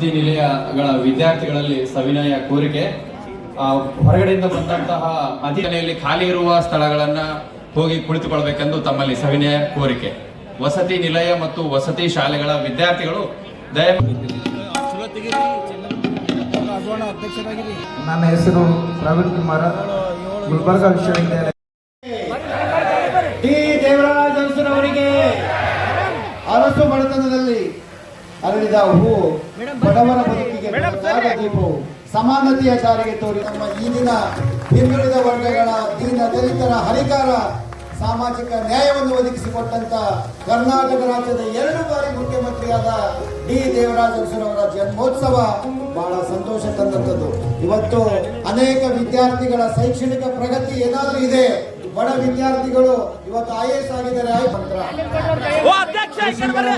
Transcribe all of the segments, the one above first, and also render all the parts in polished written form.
ವಸತಿ ನಿಲಯಗಳ ವಿದ್ಯಾರ್ಥಿಗಳಲ್ಲಿ ಸವಿನಯ ಕೋರಿಕೆ. ಹೊರಗಡೆಯಿಂದ ಬಂದಂತಹ ಅತಿಥಿಯಲ್ಲಿ ಖಾಲಿ ಇರುವ ಸ್ಥಳಗಳನ್ನ ಹೋಗಿ ಕುಳಿತುಕೊಳ್ಬೇಕೆಂದು ತಮ್ಮಲ್ಲಿ ಸವಿನಯ ಕೋರಿಕೆ. ವಸತಿ ನಿಲಯ ಮತ್ತು ವಸತಿ ಶಾಲೆಗಳ ವಿದ್ಯಾರ್ಥಿಗಳು ನನ್ನ ಹೆಸರು ಪ್ರವೀಣ್ ಕುಮಾರ, ಗುಲ್ಬರ್ಗಾ ವಿಶ್ವವಿದ್ಯಾಲಯ. ಡಿ ದೇವರಾಜ ಅರಸರವರಿಗೆ ಅರಸು ಬಡತನದಲ್ಲಿ ಅರಳಿದ ಹೂವು, ಬಡವರ ಬದುಕಿಗೆ ಬೆಳಕಾದ ದೀಪವು, ಸಮಾನತೆಯ ಸಾರಿಗೆ ತೋರಿ ನಮ್ಮ ಈಗಿನ ಹಿಂದುಳಿದ ವರ್ಗಗಳ ದೀನ ದಲಿತರ ಹರಿಕಾರ, ಸಾಮಾಜಿಕ ನ್ಯಾಯವನ್ನು ಒದಗಿಸಿಕೊಟ್ಟಂತ ಕರ್ನಾಟಕ ರಾಜ್ಯದ 2 ಬಾರಿ ಮುಖ್ಯಮಂತ್ರಿಯಾದ ಡಿ ದೇವರಾಜ ಅರಸರವರ ಜನ್ಮೋತ್ಸವ ಬಹಳ ಸಂತೋಷ ತಂದಂಥದ್ದು. ಇವತ್ತು ಅನೇಕ ವಿದ್ಯಾರ್ಥಿಗಳ ಶೈಕ್ಷಣಿಕ ಪ್ರಗತಿ ಏನಾದರೂ ಇದೆ. ಬಡ ವಿದ್ಯಾರ್ಥಿಗಳು ಇವತ್ತು IAS ಆಗಿದ್ದಾರೆ,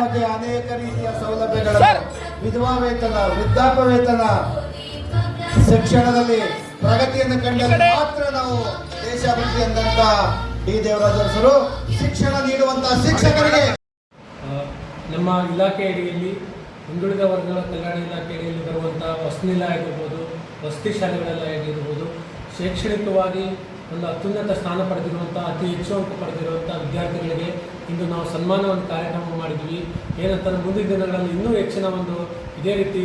ಬಗ್ಗೆ ಅನೇಕ ರೀತಿಯ ಸೌಲಭ್ಯಗಳ ವಿಧವಾ ವೇತನ, ವೃದ್ಧಾಪ್ಯ ವೇತನ, ಶಿಕ್ಷಣದಲ್ಲಿ ಪ್ರಗತಿಯನ್ನು ಕಂಡರೆ ಮಾತ್ರ ನಾವು ದೇಶಾಭಿವೃದ್ಧಿ ಅಂದಂತ ಡಿ ದೇವರಾಜ ಅರಸರು ಶಿಕ್ಷಣ ನೀಡುವಂತಹ ಶಿಕ್ಷಕರಿಗೆ ನಮ್ಮ ಇಲಾಖೆ ಅಡಿಯಲ್ಲಿ ಹಿಂದುಳಿದ ವರ್ಗಗಳ ಕಲ್ಯಾಣ ಇಲಾಖೆ ಅಡಿಯಲ್ಲಿ ಬರುವಂತಹ ವಸತಿ ನಿಲಯ ಆಗಿರ್ಬೋದು, ವಸತಿ ಶಾಲೆಗಳೆಲ್ಲ ಆಗಿರ್ಬೋದು, ಶೈಕ್ಷಣಿಕವಾಗಿ ಒಂದು ಅತ್ಯುನ್ನತ ಸ್ಥಾನ ಪಡೆದಿರುವಂಥ, ಅತಿ ಹೆಚ್ಚು ಅಂಕ ಪಡೆದಿರುವಂಥ ವಿದ್ಯಾರ್ಥಿಗಳಿಗೆ ಇಂದು ನಾವು ಸನ್ಮಾನ ಒಂದು ಕಾರ್ಯಕ್ರಮ ಮಾಡಿದ್ವಿ. ಏನಂತಂದರೆ ಮುಂದಿನ ದಿನಗಳಲ್ಲಿ ಇನ್ನೂ ಹೆಚ್ಚಿನ ಒಂದು ಇದೇ ರೀತಿ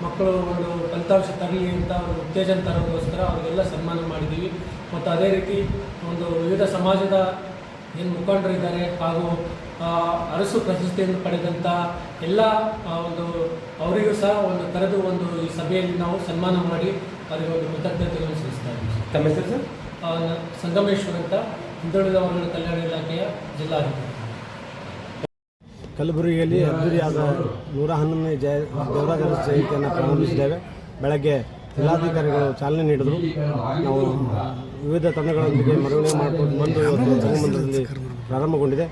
ಮಕ್ಕಳು ಒಂದು ಫಲಿತಾಂಶ ತರಲಿ ಅಂತ ಒಂದು ಉತ್ತೇಜನ ತರೋದಕ್ಕೋಸ್ಕರ ಅವರಿಗೆಲ್ಲ ಸನ್ಮಾನ ಮಾಡಿದ್ದೀವಿ. ಮತ್ತು ಅದೇ ರೀತಿ ಒಂದು ವಿವಿಧ ಸಮಾಜದ ಏನು ಮುಖಂಡರಿದ್ದಾರೆ ಹಾಗೂ ಅರಸು ಪ್ರಶಸ್ತಿಯನ್ನು ಪಡೆದಂಥ ಎಲ್ಲ ಒಂದು ಅವರಿಗೂ ಸಹ ಒಂದು ಕರೆದು ಒಂದು ಈ ಸಭೆಯಲ್ಲಿ ನಾವು ಸನ್ಮಾನ ಮಾಡಿ ಅವರಿಗೆ ಒಂದು ಕೃತಜ್ಞತೆಗಳನ್ನು ಸಲ್ಲಿಸ್ತಾ ಇದ್ದೀವಿ. ತಮ್ಮ ಹೆಸರು ಸರ್? ಸಂಗಮೇಶ್ವರ್ ಅಂತ, ಹಿಂದುಳಿದ ವರ್ಗಗಳ ಕಲ್ಯಾಣ ಇಲಾಖೆಯ ಜಿಲ್ಲಾಧಿಕಾರಿ. ಕಲಬುರಗಿಯಲ್ಲಿ ಅದ್ದೂರಿಯಾದ 111ನೇ ದೇವರಾಜ ಅರಸು ಜಯಂತಿಯನ್ನು ಪ್ರಾರಂಭಿಸಿದ್ದೇವೆ. ಬೆಳಗ್ಗೆ ಜಿಲ್ಲಾಧಿಕಾರಿಗಳು ಚಾಲನೆ ನೀಡಿದರು. ನಾವು ವಿವಿಧ ತಂಡಗಳೊಂದಿಗೆ ಮೆರವಣಿಗೆ ಮಾಡಿಕೊಂಡು ಬಂದು ರಂಗಮಂದಿರದಲ್ಲಿ ಪ್ರಾರಂಭಗೊಂಡಿದೆ.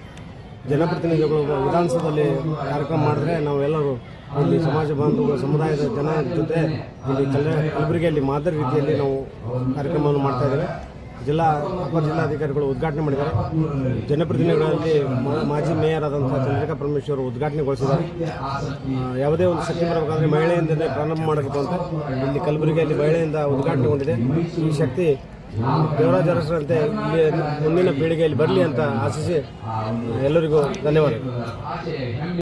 ಜನಪ್ರತಿನಿಧಿಗಳು ವಿಧಾನಸೌಧದಲ್ಲಿ ಕಾರ್ಯಕ್ರಮ ಮಾಡಿದ್ರೆ ನಾವೆಲ್ಲರೂ ಇಲ್ಲಿ ಸಮಾಜ ಬಾಂಧವರು, ಸಮುದಾಯದ ಜನ ಜೊತೆ ಇಲ್ಲಿ ಕಲಬುರಗಿಯಲ್ಲಿ ಮಾದರಿ ರೀತಿಯಲ್ಲಿ ನಾವು ಕಾರ್ಯಕ್ರಮವನ್ನು ಮಾಡ್ತಾ ಇದ್ದೇವೆ. ಅಪರ ಜಿಲ್ಲಾಧಿಕಾರಿಗಳು ಉದ್ಘಾಟನೆ ಮಾಡಿದ್ದಾರೆ. ಜನಪ್ರತಿನಿಧಿಗಳಲ್ಲಿ ಮಾಜಿ ಮೇಯರ್ ಆದಂಥ ಚಂದ್ರಿಕಾ ಪರಮೇಶ್ವರ್ ಉದ್ಘಾಟನೆಗೊಳಿಸಿದ್ದಾರೆ. ಯಾವುದೇ ಒಂದು ಶಕ್ತಿ ಬರಬೇಕಾದ್ರೆ ಮಹಿಳೆಯಿಂದಲೇ ಪ್ರಾರಂಭ ಮಾಡಬೇಕು ಅಂತ ಇಲ್ಲಿ ಕಲಬುರಗಿಯಲ್ಲಿ ಮಹಿಳೆಯಿಂದ ಉದ್ಘಾಟನೆಗೊಂಡಿದೆ. ಈ ಶಕ್ತಿ ದೇವರಾಜ ಅರಸರಂತೆ ಇಲ್ಲಿ ಮುಂದಿನ ಪೀಳಿಗೆಯಲ್ಲಿ ಬರಲಿ ಅಂತ ಆಶಿಸಿ ಎಲ್ಲರಿಗೂ ಧನ್ಯವಾದ.